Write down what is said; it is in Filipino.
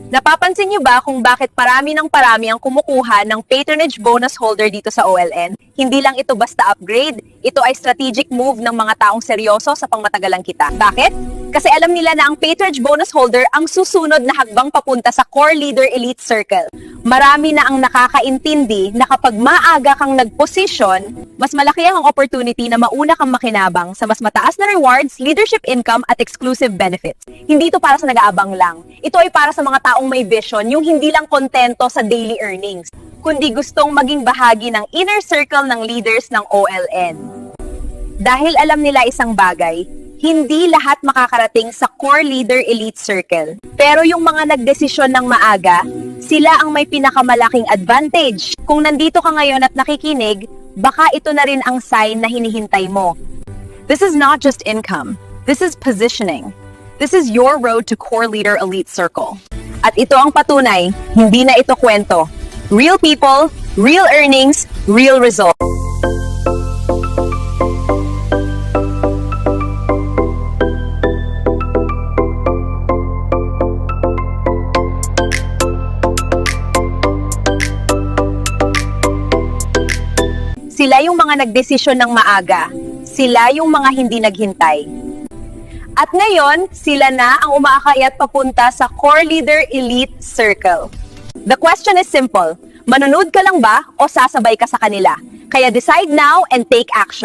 Napapansin niyo ba kung bakit parami ng parami ang kumukuha ng patronage bonus holder dito sa OLN? Hindi lang ito basta upgrade, ito ay strategic move ng mga taong seryoso sa pangmatagalang kita. Bakit? Kasi alam nila na ang patronage bonus holder ang susunod na hakbang papunta sa core leader elite circle. Marami na ang nakakaintindi na kapag maaga kang nag-position, mas malaki ang opportunity na mauna kang makinabang sa mas mataas na rewards, leadership income at exclusive benefits. Hindi ito para sa nag-aabang lang. Ito ay para sa mga taong may vision, yung hindi lang kontento sa daily earnings, kundi gustong maging bahagi ng inner circle ng leaders ng OLN. Dahil alam nila isang bagay, hindi lahat makakarating sa core leader elite circle. Pero yung mga nagdesisyon ng maaga, sila ang may pinakamalaking advantage. Kung nandito ka ngayon at nakikinig, baka ito na rin ang sign na hinihintay mo. This is not just income. This is positioning. This is your road to core leader elite circle. At ito ang patunay, hindi na ito kwento. Real people, real earnings, real results. Sila yung mga nagdesisyon ng maaga. Sila yung mga hindi naghintay. At ngayon, sila na ang umaakayat papunta sa core leader elite circle. The question is simple. Manunod ka lang ba o sasabay ka sa kanila? Kaya decide now and take action.